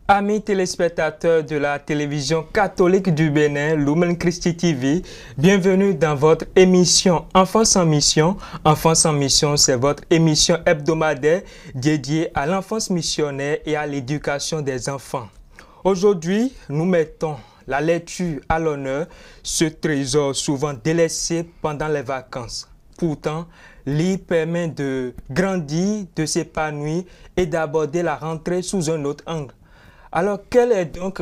Amis téléspectateurs de la télévision catholique du Bénin, Lumen Christi TV, bienvenue dans votre émission Enfants sans mission. Enfants sans mission, c'est votre émission hebdomadaire dédiée à l'enfance missionnaire et à l'éducation des enfants. Aujourd'hui, nous mettons la lecture à l'honneur, ce trésor souvent délaissé pendant les vacances. Pourtant, lire permet de grandir, de s'épanouir et d'aborder la rentrée sous un autre angle. Alors, quels sont donc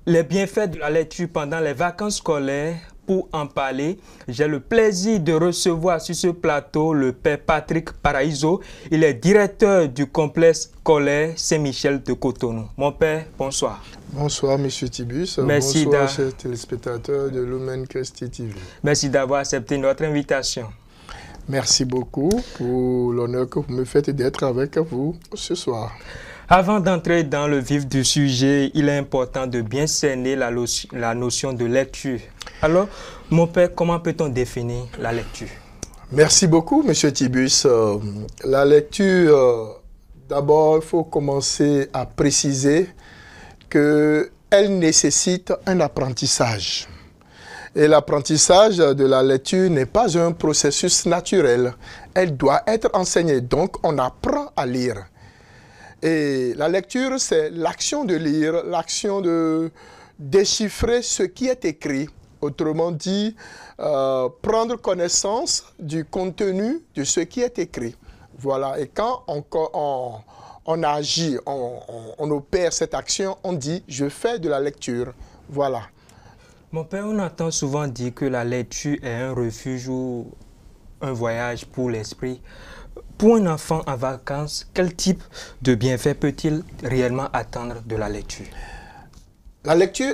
les bienfaits de la lecture pendant les vacances scolaires? Pour en parler, j'ai le plaisir de recevoir sur ce plateau le Père Patrick Paraïso. Il est directeur du complexe scolaire Saint-Michel de Cotonou. Mon Père, bonsoir. Bonsoir, M. Tibus. Merci bonsoir, chers téléspectateurs de Lumen Christi TV. Merci d'avoir accepté notre invitation. Merci beaucoup pour l'honneur que vous me faites d'être avec vous ce soir. Avant d'entrer dans le vif du sujet, il est important de bien cerner la notion de lecture. Alors, mon Père, comment peut-on définir la lecture? Merci beaucoup, M. Tibus. La lecture, d'abord, il faut commencer à préciser qu'elle nécessite un apprentissage. Et l'apprentissage de la lecture n'est pas un processus naturel. Elle doit être enseignée. Donc, on apprend à lire. Et la lecture, c'est l'action de lire, l'action de déchiffrer ce qui est écrit. Autrement dit, prendre connaissance du contenu de ce qui est écrit. Voilà. Et quand on agit, on opère cette action, on dit « je fais de la lecture ». Voilà. Mon Père, on entend souvent dire que la lecture est un refuge ou un voyage pour l'esprit. Pour un enfant en vacances, quel type de bienfait peut-il réellement attendre de la lecture? La lecture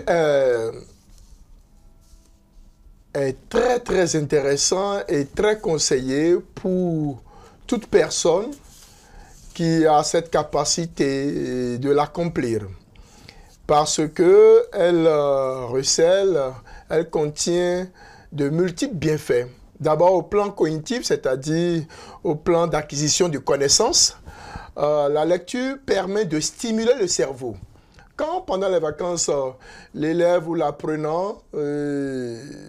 est très très intéressante et très conseillée pour toute personne qui a cette capacité de l'accomplir. Parce qu'elle recèle, elle contient de multiples bienfaits. D'abord au plan cognitif, c'est-à-dire au plan d'acquisition de connaissances, la lecture permet de stimuler le cerveau. Quand pendant les vacances, l'élève ou l'apprenant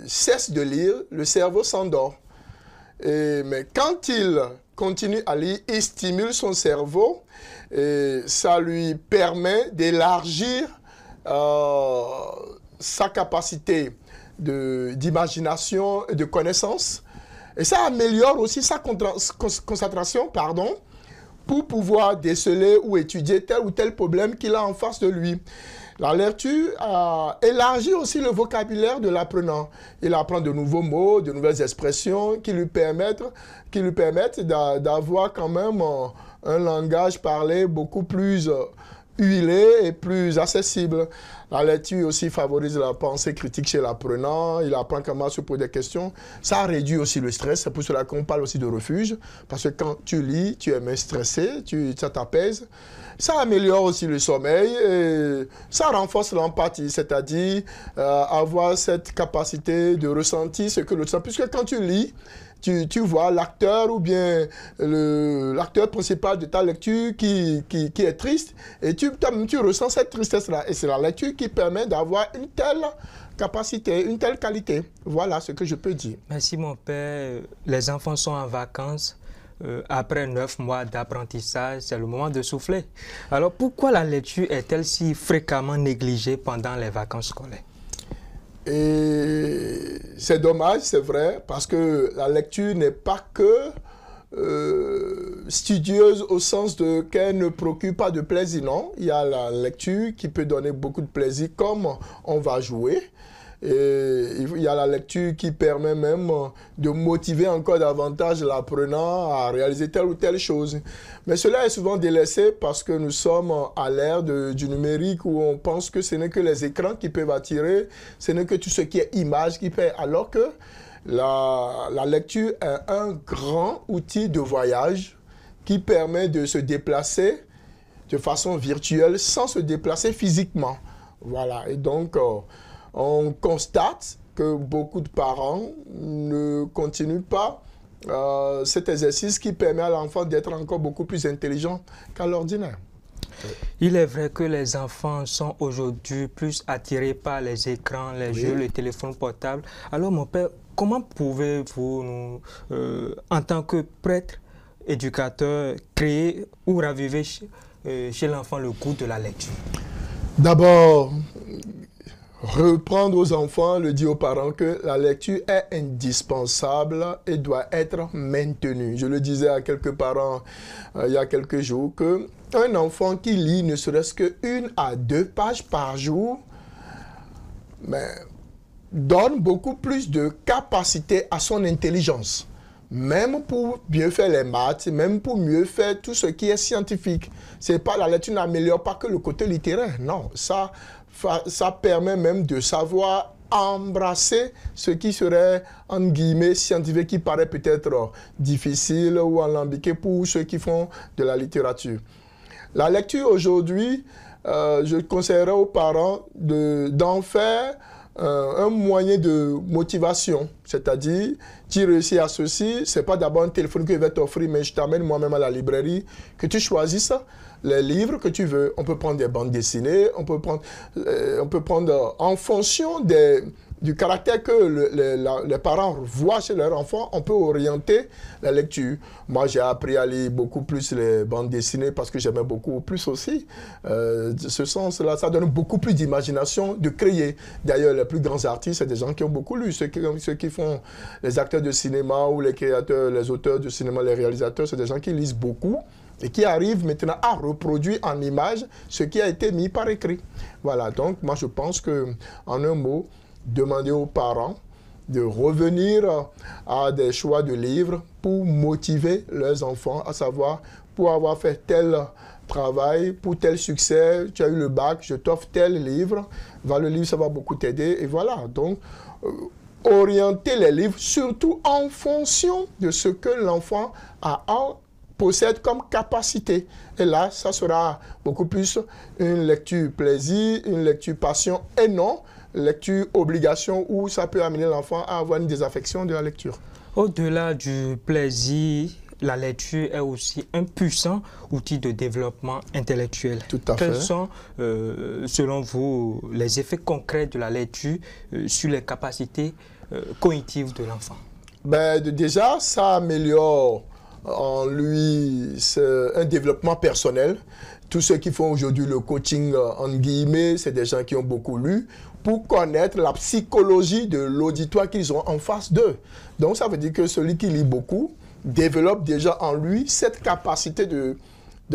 cesse de lire, le cerveau s'endort. Mais quand il continue à lire, il stimule son cerveau et ça lui permet d'élargir sa capacité d'imagination et de connaissance. Et ça améliore aussi sa concentration, pour pouvoir déceler ou étudier tel ou tel problème qu'il a en face de lui. La lecture élargit aussi le vocabulaire de l'apprenant. Il apprend de nouveaux mots, de nouvelles expressions qui lui permettent d'avoir quand même un langage parlé beaucoup plus huilé et plus accessible. La lecture aussi favorise la pensée critique chez l'apprenant. Il apprend comment se poser des questions. Ça réduit aussi le stress. C'est pour cela qu'on parle aussi de refuge. Parce que quand tu lis, tu es moins stressé, ça t'apaise. Ça améliore aussi le sommeil. Et ça renforce l'empathie, c'est-à-dire avoir cette capacité de ressentir ce que l'autre sent. Puisque quand tu lis, tu vois l'acteur ou bien l'acteur principal de ta lecture qui est triste et tu ressens cette tristesse-là. Et c'est la lecture qui permet d'avoir une telle capacité, une telle qualité. Voilà ce que je peux dire. Merci mon Père. Les enfants sont en vacances. Après 9 mois d'apprentissage, c'est le moment de souffler. Alors pourquoi la lecture est-elle si fréquemment négligée pendant les vacances scolaires? Et c'est dommage, c'est vrai, parce que la lecture n'est pas que studieuse au sens de qu'elle ne procure pas de plaisir, non. Il y a la lecture qui peut donner beaucoup de plaisir, comme on va jouer. Et il y a la lecture qui permet même de motiver encore davantage l'apprenant à réaliser telle ou telle chose. Mais cela est souvent délaissé parce que nous sommes à l'ère du numérique où on pense que ce n'est que les écrans qui peuvent attirer, ce n'est que tout ce qui est image qui peut, alors que la lecture est un grand outil de voyage qui permet de se déplacer de façon virtuelle sans se déplacer physiquement. Voilà, et donc on constate que beaucoup de parents ne continuent pas cet exercice qui permet à l'enfant d'être encore beaucoup plus intelligent qu'à l'ordinaire. Il est vrai que les enfants sont aujourd'hui plus attirés par les écrans, les jeux, les téléphones portables. Alors mon père, comment pouvez-vous, en tant que prêtre, éducateur, créer ou raviver chez l'enfant le goût de la lecture? D'abord, reprendre aux enfants, le dire aux parents que la lecture est indispensable et doit être maintenue. Je le disais à quelques parents il y a quelques jours que un enfant qui lit ne serait-ce que 1 à 2 pages par jour, mais donne beaucoup plus de capacité à son intelligence. Même pour mieux faire les maths, même pour mieux faire tout ce qui est scientifique. C'est pas la lecture n'améliore pas que le côté littéraire. Non, ça permet même de savoir embrasser ce qui serait, entre guillemets, scientifique, qui paraît peut-être difficile ou alambiqué pour ceux qui font de la littérature. La lecture aujourd'hui, je conseillerais aux parents d'en faire un moyen de motivation. C'est-à-dire, tu réussis à ceci, ce n'est pas d'abord un téléphone que je vais t'offrir, mais je t'amène moi-même à la librairie, que tu choisisses les livres que tu veux. On peut prendre des bandes dessinées, on peut prendre en fonction du caractère que les parents voient chez leurs enfants, on peut orienter la lecture. Moi, j'ai appris à lire beaucoup plus les bandes dessinées parce que j'aimais beaucoup plus aussi. Ce sens-là, ça donne beaucoup plus d'imagination de créer. D'ailleurs, les plus grands artistes, c'est des gens qui ont beaucoup lu. Ceux qui font les acteurs de cinéma ou les créateurs, les auteurs de cinéma, les réalisateurs, c'est des gens qui lisent beaucoup et qui arrivent maintenant à reproduire en image ce qui a été mis par écrit. Voilà, donc moi je pense que, en un mot, demander aux parents de revenir à des choix de livres pour motiver leurs enfants, à savoir, pour avoir fait tel travail, pour tel succès, tu as eu le bac, je t'offre tel livre, va le livre, ça va beaucoup t'aider, et voilà. Donc, orienter les livres, surtout en fonction de ce que l'enfant possède comme capacité. Et là, ça sera beaucoup plus une lecture plaisir, une lecture passion, et non lecture obligation où ça peut amener l'enfant à avoir une désaffection de la lecture. Au-delà du plaisir, la lecture est aussi un puissant outil de développement intellectuel. Tout à fait. Quels sont, selon vous, les effets concrets de la lecture sur les capacités cognitives de l'enfant? Déjà, ça améliore en lui un développement personnel. Tous ceux qui font aujourd'hui le coaching, entre guillemets, c'est des gens qui ont beaucoup lu pour connaître la psychologie de l'auditoire qu'ils ont en face d'eux. Donc, ça veut dire que celui qui lit beaucoup développe déjà en lui cette capacité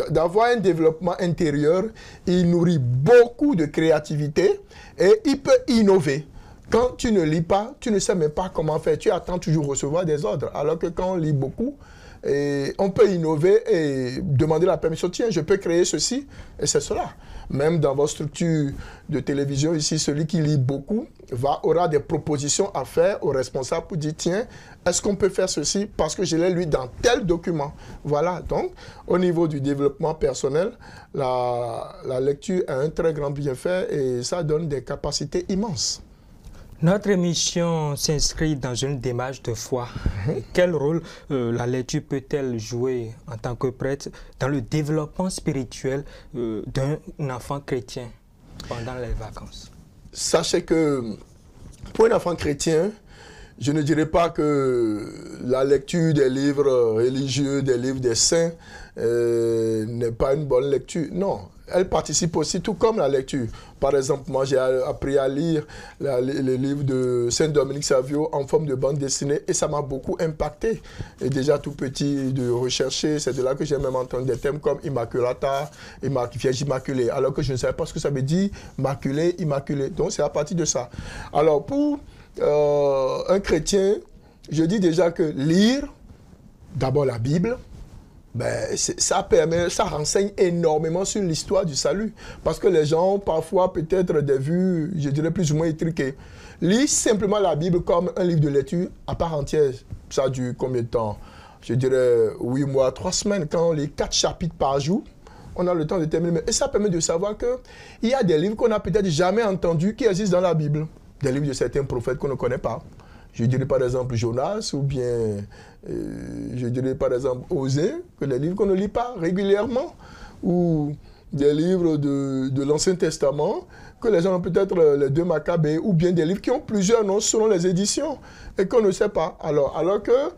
d'avoir un développement intérieur. Il nourrit beaucoup de créativité et il peut innover. Quand tu ne lis pas, tu ne sais même pas comment faire. Tu attends toujours recevoir des ordres. Alors que quand on lit beaucoup, on peut innover et demander la permission. Tiens, je peux créer ceci et c'est cela. Même dans votre structure de télévision ici, celui qui lit beaucoup aura des propositions à faire aux responsables pour dire, tiens, est-ce qu'on peut faire ceci parce que je l'ai lu dans tel document. Voilà, donc au niveau du développement personnel, la lecture a un très grand bienfait et ça donne des capacités immenses. Notre émission s'inscrit dans une démarche de foi. Quel rôle la lecture peut-elle jouer en tant que prêtre dans le développement spirituel d'un enfant chrétien pendant les vacances? Sachez que pour un enfant chrétien, je ne dirais pas que la lecture des livres religieux, des livres des saints, n'est pas une bonne lecture. Non, elle participe aussi, tout comme la lecture. Par exemple, moi j'ai appris à lire les livres de Saint-Dominique Savio en forme de bande dessinée et ça m'a beaucoup impacté. Et déjà tout petit, de rechercher, c'est de là que j'ai même entendu des thèmes comme Immaculata, Vierge Immaculée, alors que je ne savais pas ce que ça veut dire, maculé, immaculé. Donc c'est à partir de ça. Alors pour un chrétien, je dis déjà que lire, d'abord la Bible, ça renseigne énormément sur l'histoire du salut. Parce que les gens ont parfois peut-être des vues, je dirais plus ou moins étriquées. Lire simplement la Bible comme un livre de lecture à part entière, ça dure combien de temps? Je dirais 8 mois, 3 semaines. Quand on lit 4 chapitres par jour, on a le temps de terminer. Et ça permet de savoir qu'il y a des livres qu'on n'a peut-être jamais entendus qui existent dans la Bible. Des livres de certains prophètes qu'on ne connaît pas. Je dirais par exemple Jonas ou bien, je dirais par exemple Osée, que les livres qu'on ne lit pas régulièrement, ou des livres de l'Ancien Testament, que les gens ont peut-être les 2 Maccabées, ou bien des livres qui ont plusieurs noms selon les éditions, et qu'on ne sait pas. Alors que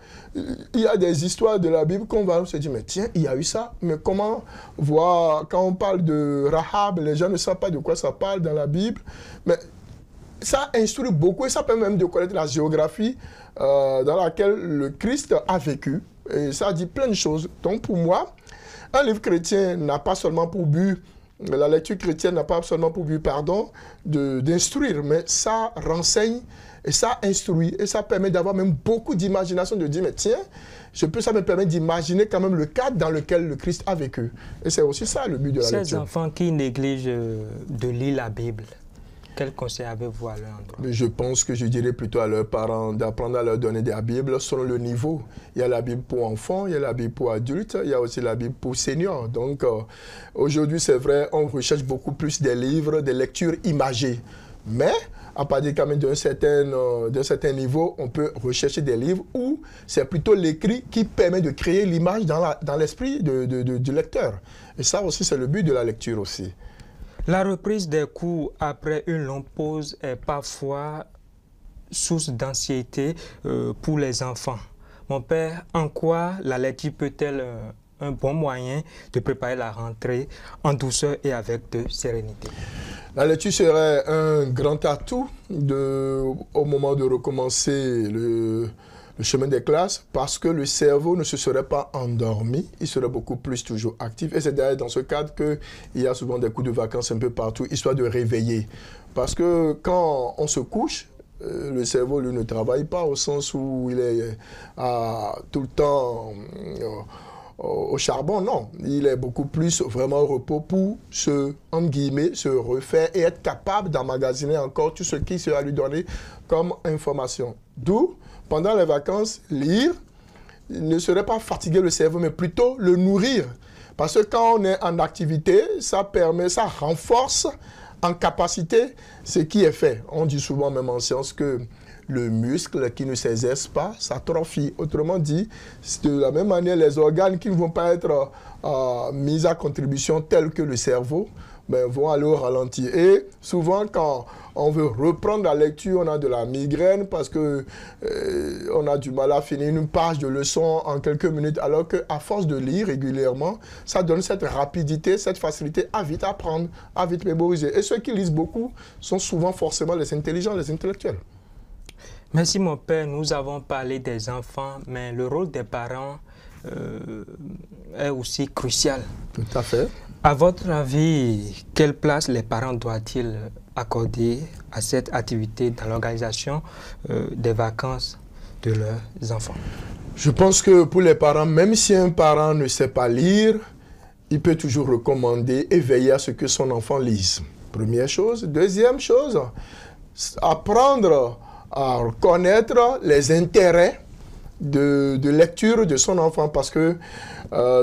il y a des histoires de la Bible qu'on va se dire, mais tiens, il y a eu ça, mais comment voir, quand on parle de Rahab, les gens ne savent pas de quoi ça parle dans la Bible, mais ça instruit beaucoup, et ça permet même de connaître la géographie dans laquelle le Christ a vécu, et ça dit plein de choses. Donc pour moi, un livre chrétien n'a pas seulement pour but, la lecture chrétienne n'a pas seulement pour but, d'instruire, mais ça renseigne et ça instruit et ça permet d'avoir même beaucoup d'imagination, de dire, mais tiens, ça me permet d'imaginer quand même le cadre dans lequel le Christ a vécu. Et c'est aussi ça le but de la lecture. Ces enfants qui négligent de lire la Bible, quel conseil avez-vous à leur endroit? Je pense que je dirais plutôt à leurs parents d'apprendre à leur donner de la Bible selon le niveau. Il y a la Bible pour enfants, il y a la Bible pour adultes, il y a aussi la Bible pour seniors. Donc aujourd'hui, c'est vrai, on recherche beaucoup plus des livres, des lectures imagées. Mais à partir quand même d'un certain niveau, on peut rechercher des livres où c'est plutôt l'écrit qui permet de créer l'image dans l'esprit du lecteur. Et ça aussi, c'est le but de la lecture aussi. La reprise des cours après une longue pause est parfois source d'anxiété pour les enfants. Mon père, en quoi la lecture peut-elle un bon moyen de préparer la rentrée en douceur et avec de sérénité? La lecture serait un grand atout au moment de recommencer le chemin des classes, parce que le cerveau ne se serait pas endormi, il serait beaucoup plus toujours actif. Et c'est d'ailleurs dans ce cadre qu'il y a souvent des coups de vacances un peu partout, histoire de réveiller. Parce que quand on se couche, le cerveau, lui, ne travaille pas au sens où il est tout le temps au charbon, non. Il est beaucoup plus vraiment au repos pour entre guillemets, se refaire et être capable d'emmagasiner encore tout ce qui sera lui donné comme information. D'où, pendant les vacances, lire ne serait pas fatiguer le cerveau, mais plutôt le nourrir. Parce que quand on est en activité, ça renforce en capacité ce qui est fait. On dit souvent même en science que le muscle qui ne s'exerce pas s'atrophie. Autrement dit, de la même manière, les organes qui ne vont pas être mis à contribution tels que le cerveau, vont aller au ralenti. Et souvent, quand on veut reprendre la lecture, on a de la migraine parce que on a du mal à finir une page de leçon en quelques minutes, alors qu'à force de lire régulièrement, ça donne cette rapidité, cette facilité à vite apprendre, à vite mémoriser. Et ceux qui lisent beaucoup sont souvent forcément les intelligents, les intellectuels. Merci mon père, nous avons parlé des enfants, mais le rôle des parents est aussi crucial. Tout à fait. À votre avis, quelle place les parents doivent-ils accorder à cette activité dans l'organisation des vacances de leurs enfants? Je pense que pour les parents, même si un parent ne sait pas lire, il peut toujours recommander et veiller à ce que son enfant lise. Première chose. Deuxième chose, apprendre à connaître les intérêts de lecture de son enfant, parce que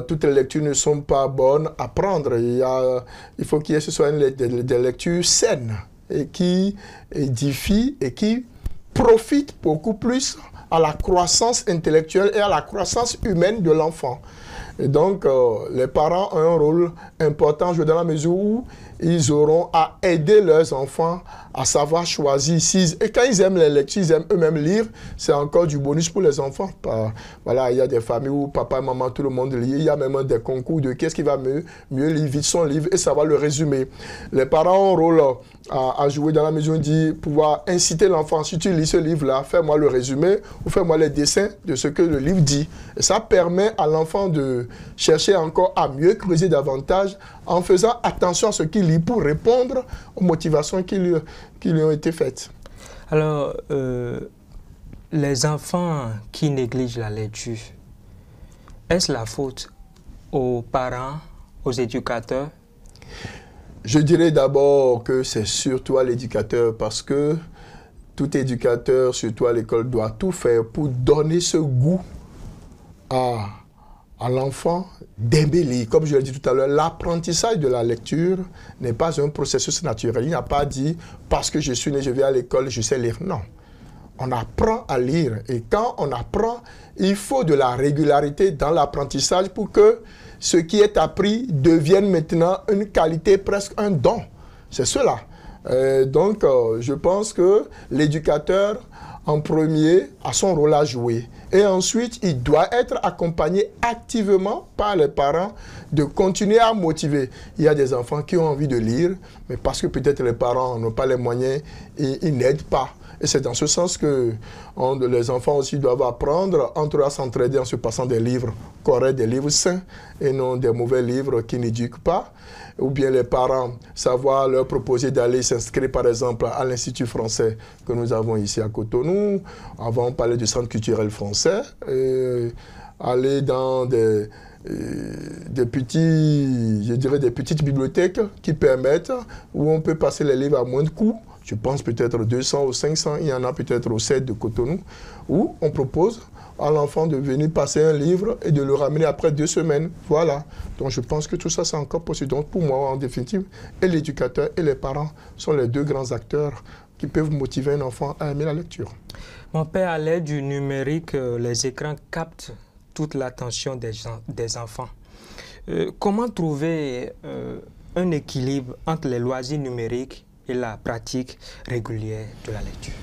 toutes les lectures ne sont pas bonnes à prendre. Il faut qu'il y ait ce soit des lectures saines et qui édifient et qui profitent beaucoup plus à la croissance intellectuelle et à la croissance humaine de l'enfant. Et donc, les parents ont un rôle important dans la mesure où ils auront à aider leurs enfants à savoir choisir. Et quand ils aiment les lectures, ils aiment eux-mêmes lire, c'est encore du bonus pour les enfants. Voilà, il y a des familles où papa et maman, tout le monde lit. Il y a même des concours de qu'est-ce qui va mieux lire vite son livre et savoir le résumer. Les parents ont un rôle à jouer dans la mesure où ils pouvoir inciter l'enfant. Si tu lis ce livre-là, fais-moi le résumé ou fais-moi les dessins de ce que le livre dit. Et ça permet à l'enfant de chercher encore à mieux creuser davantage en faisant attention à ce qu'il lit pour répondre aux motivations qui lui ont été faites. Alors, les enfants qui négligent la lecture, est-ce la faute aux parents, aux éducateurs? Je dirais d'abord que c'est surtout à l'éducateur, parce que tout éducateur, surtout à l'école, doit tout faire pour donner ce goût à l'enfant d'aimer lire. Comme je l'ai dit tout à l'heure, l'apprentissage de la lecture n'est pas un processus naturel. Il n'y a pas dit « parce que je suis né, je vais à l'école, je sais lire ». Non. On apprend à lire. Et quand on apprend, il faut de la régularité dans l'apprentissage pour que ce qui est appris devienne maintenant une qualité, presque un don. C'est cela. Donc, je pense que l'éducateur, en premier, a son rôle à jouer. Et ensuite, il doit être accompagné activement par les parents de continuer à motiver. Il y a des enfants qui ont envie de lire, mais parce que peut-être les parents n'ont pas les moyens, ils n'aident pas. Et c'est dans ce sens que les enfants aussi doivent apprendre entre eux à s'entraider en se passant des livres corrects, des livres sains, et non des mauvais livres qui n'éduquent pas. Ou bien les parents savoir leur proposer d'aller s'inscrire par exemple à l'Institut français que nous avons ici à Cotonou. Avant on parlait du Centre culturel français. Aller dans des petits, je dirais des petites bibliothèques qui permettent, où on peut passer les livres à moins de coûts. Je pense peut-être 200 ou 500, il y en a peut-être au 7 de Cotonou, où on propose à l'enfant de venir passer un livre et de le ramener après 2 semaines. Voilà. Donc je pense que tout ça, c'est encore possible. Donc pour moi, en définitive, et l'éducateur et les parents sont les 2 grands acteurs qui peuvent motiver un enfant à aimer la lecture. Mon père, à l'aide du numérique, les écrans captent toute l'attention des enfants. Comment trouver un équilibre entre les loisirs numériques et la pratique régulière de la lecture?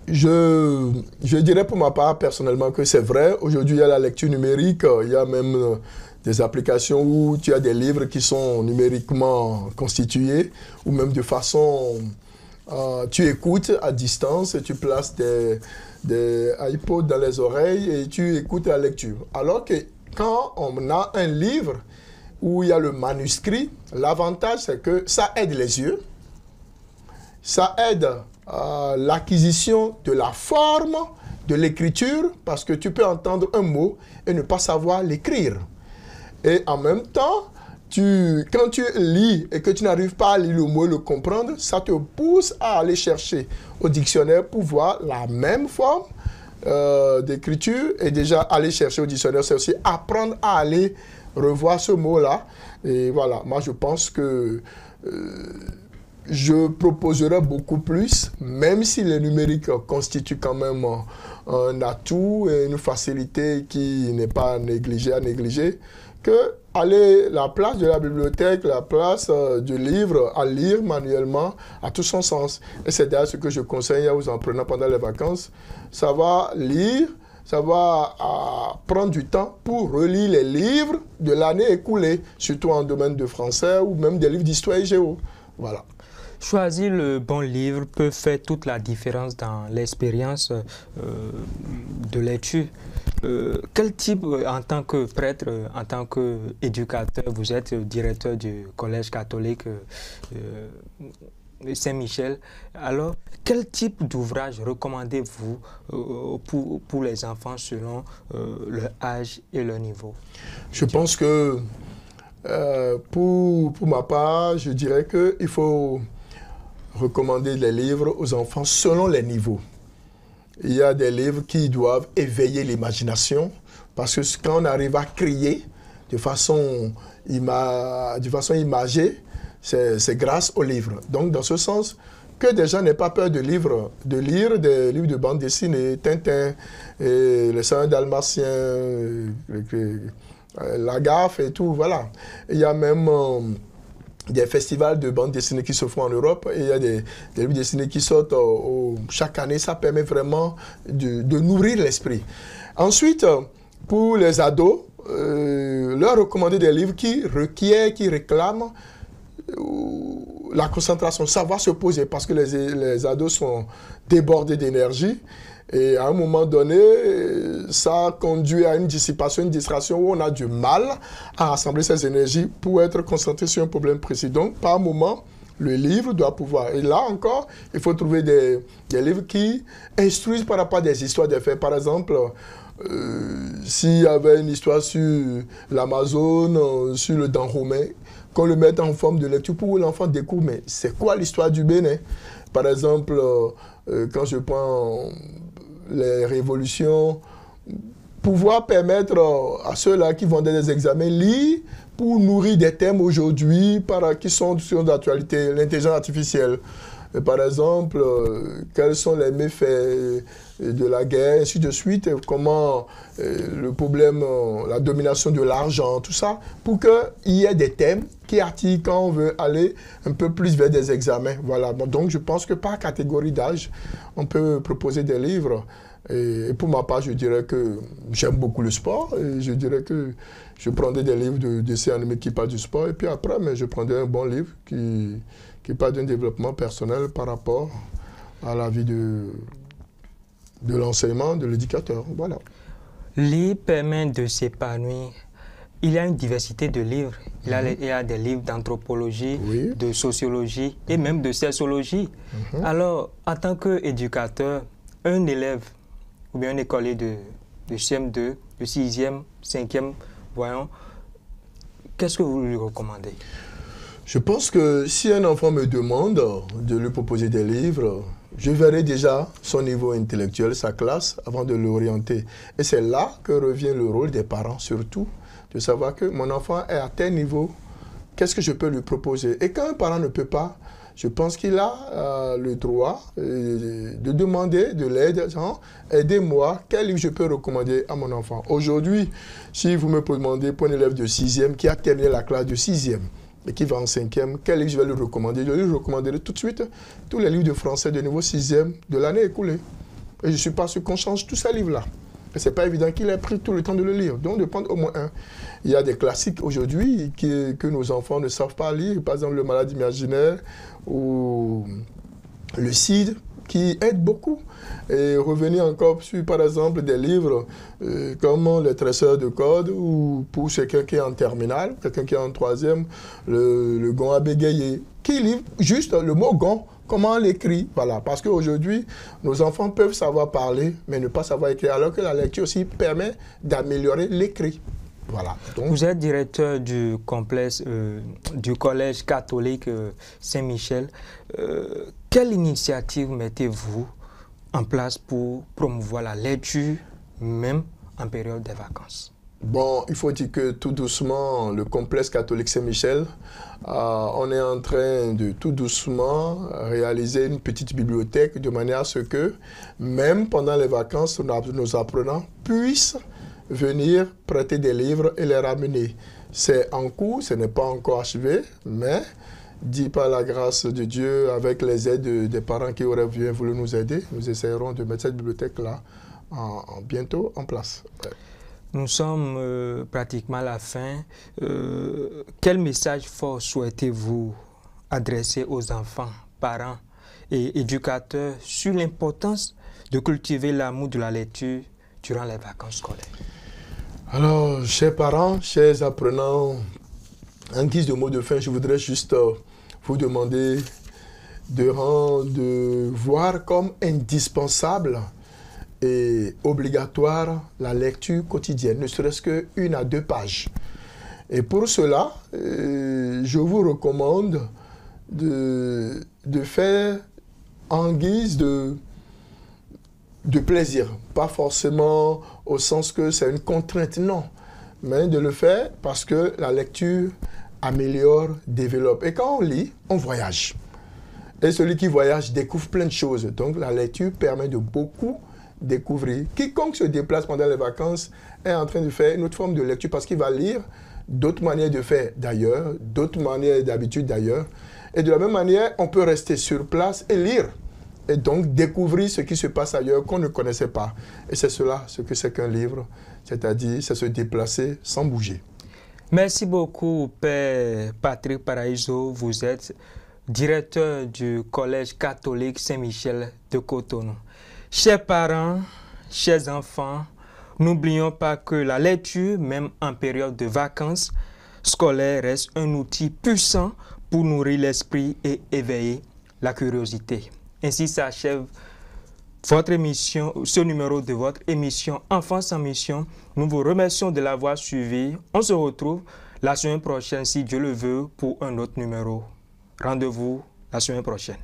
Je dirais pour ma part personnellement que c'est vrai. Aujourd'hui, il y a la lecture numérique, il y a même des applications où tu as des livres qui sont numériquement constitués, ou même de façon... tu écoutes à distance et tu places des iPods dans les oreilles et tu écoutes la lecture. Alors que quand on a un livre où il y a le manuscrit, l'avantage c'est que ça aide les yeux, ça aide l'acquisition de la forme de l'écriture, parce que tu peux entendre un mot et ne pas savoir l'écrire. Et en même temps, quand tu lis et que tu n'arrives pas à lire le mot et le comprendre, ça te pousse à aller chercher au dictionnaire pour voir la même forme d'écriture, et déjà aller chercher au dictionnaire, c'est aussi apprendre à aller revoir ce mot-là. Et voilà, moi je pense que je proposerais beaucoup plus, même si le numérique constitue quand même un atout et une facilité qui n'est pas à négliger, que aller la place de la bibliothèque, la place du livre à lire manuellement a tout son sens. Et c'est d'ailleurs ce que je conseille aux apprenants pendant les vacances, savoir lire, savoir prendre du temps pour relire les livres de l'année écoulée, surtout en domaine de français ou même des livres d'histoire et géo. Voilà. Choisir le bon livre peut faire toute la différence dans l'expérience de lecture. Quel type, en tant que prêtre, en tant qu'éducateur, vous êtes directeur du collège catholique Saint-Michel, alors quel type d'ouvrage recommandez-vous pour les enfants selon leur âge et leur niveau? Je pense que pour ma part, je dirais qu'il faut recommander les livres aux enfants selon les niveaux. Il y a des livres qui doivent éveiller l'imagination, parce que quand on arrive à crier de façon imagée, c'est grâce aux livres. Donc dans ce sens, que des gens n'aient pas peur de lire des livres de bande dessinée, Tintin, et les Saints Dalmatiens, la Gaffe et tout, voilà. Il y a même des festivals de bande dessinée qui se font en Europe, et il y a des livres dessinés qui sortent chaque année. Ça permet vraiment de nourrir l'esprit. Ensuite, pour les ados, leur recommander des livres qui requièrent, qui réclament la concentration, savoir se poser, parce que les ados sont débordés d'énergie. Et à un moment donné, ça conduit à une dissipation, une distraction où on a du mal à rassembler ses énergies pour être concentré sur un problème précis. Donc, par moment, le livre doit pouvoir. Et là encore, il faut trouver des livres qui instruisent par rapport à des histoires de faits. Par exemple, s'il y avait une histoire sur l'Amazone, sur le Dahomey, qu'on le mette en forme de lecture pour que l'enfant découvre, mais c'est quoi l'histoire du Bénin? Par exemple, quand je prends les révolutions, pouvoir permettre à ceux-là qui vont dans des examens, lire pour nourrir des thèmes aujourd'hui qui sont sur d'actualité, l'intelligence artificielle, par exemple, quels sont les méfaits de la guerre, ainsi de suite, comment le problème, la domination de l'argent, tout ça, pour qu'il y ait des thèmes qui attirent quand on veut aller un peu plus vers des examens. Voilà. Donc, je pense que par catégorie d'âge, on peut proposer des livres. Et pour ma part, je dirais que j'aime beaucoup le sport. Et je dirais que je prendrais des livres de dessins animés qui parlent du sport. Et puis après, mais je prendrais un bon livre qui parle d'un développement personnel par rapport à la vie de l'enseignement, de l'éducateur. Voilà. Lire permet de s'épanouir. Il y a une diversité de livres. Il y a des livres d'anthropologie, Oui. de sociologie et même de sexologie. Alors, en tant qu'éducateur, un élève ou bien un écolier de CM2, de 6e, 5e, voyons, qu'est-ce que vous lui recommandez? Je pense que si un enfant me demande de lui proposer des livres, je verrai déjà son niveau intellectuel, sa classe, avant de l'orienter. Et c'est là que revient le rôle des parents, surtout, de savoir que mon enfant est à tel niveau, qu'est-ce que je peux lui proposer? Et quand un parent ne peut pas, je pense qu'il a le droit de demander de l'aide. Aidez-moi, quel livre je peux recommander à mon enfant? Aujourd'hui, si vous me demandez pour un élève de 6e qui a terminé la classe de 6e et qui va en 5e, quel livre je vais lui recommander? Je lui recommanderai tout de suite tous les livres de français de niveau 6e de l'année écoulée. Et je ne suis pas sûr qu'on change tous ces livres-là. Et ce n'est pas évident qu'il ait pris tout le temps de le lire. Donc, de prendre au moins un. Il y a des classiques aujourd'hui que nos enfants ne savent pas lire. Par exemple, le malade imaginaire ou le CID, qui aident beaucoup. Et revenir encore sur, par exemple, des livres comme Les Tresseurs de code ou pour quelqu'un qui est en terminale, quelqu'un qui est en 3e, le gond à bégayer, qui lit juste le mot gond. Comment on l'écrit? Voilà. Parce qu'aujourd'hui, nos enfants peuvent savoir parler, mais ne pas savoir écrire, alors que la lecture aussi permet d'améliorer l'écrit. Voilà. Donc, vous êtes directeur du complexe du collège catholique Saint-Michel. Quelle initiative mettez-vous en place pour promouvoir la lecture, même en période des vacances? Bon, il faut dire que tout doucement, le complexe catholique Saint-Michel, on est en train de tout doucement réaliser une petite bibliothèque de manière à ce que, même pendant les vacances, nos apprenants puissent venir prêter des livres et les ramener. C'est en cours, ce n'est pas encore achevé, mais dit par la grâce de Dieu, avec les aides des parents qui auraient bien voulu nous aider, nous essayerons de mettre cette bibliothèque-là bientôt en place. Ouais. Nous sommes pratiquement à la fin. Quel message fort souhaitez-vous adresser aux enfants, parents et éducateurs sur l'importance de cultiver l'amour de la lecture durant les vacances scolaires? Alors, chers parents, chers apprenants, en guise de mot de fin, je voudrais juste vous demander de voir comme indispensable et obligatoire la lecture quotidienne, ne serait-ce qu'une à 2 pages. Et pour cela, je vous recommande de faire en guise de plaisir, pas forcément au sens que c'est une contrainte, non, mais de le faire parce que la lecture améliore, développe. Et quand on lit, on voyage. Et celui qui voyage découvre plein de choses. Donc la lecture permet de beaucoup découvrir. Quiconque se déplace pendant les vacances est en train de faire une autre forme de lecture parce qu'il va lire d'autres manières de faire d'ailleurs, d'autres manières d'habitude d'ailleurs. Et de la même manière, on peut rester sur place et lire. Et donc découvrir ce qui se passe ailleurs qu'on ne connaissait pas. Et c'est cela, ce que c'est qu'un livre, c'est-à-dire c'est se déplacer sans bouger. Merci beaucoup, Père Patrick Paraïso. Vous êtes directeur du Collège catholique Saint-Michel de Cotonou. Chers parents, chers enfants, n'oublions pas que la lecture, même en période de vacances scolaires, reste un outil puissant pour nourrir l'esprit et éveiller la curiosité. Ainsi s'achève votre émission, ce numéro de votre émission Enfance en mission. Nous vous remercions de l'avoir suivi. On se retrouve la semaine prochaine, si Dieu le veut, pour un autre numéro. Rendez-vous la semaine prochaine.